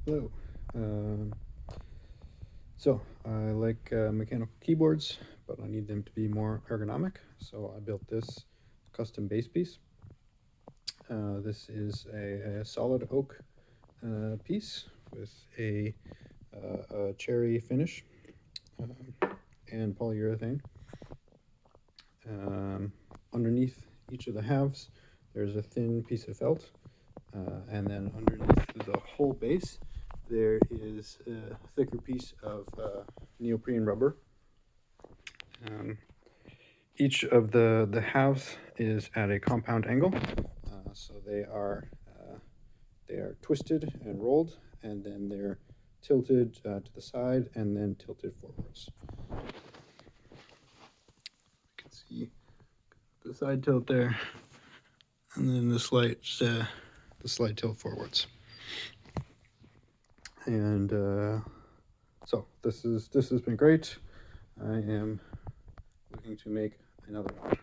Hello. Um, I like mechanical keyboards, but I need them to be more ergonomic. So I built this custom base piece. This is a solid oak piece with a cherry finish um, and polyurethane. Um, Underneath each of the halves, there's a thin piece of felt, and then underneath the whole base, there is a thicker piece of neoprene rubber. Um, each of the halves is at a compound angle, so they are twisted and rolled, and then they're tilted to the side and then tilted forwards. You can see the side tilt there, and then the slight tilt forwards. And so this has been great. I am looking to make another one.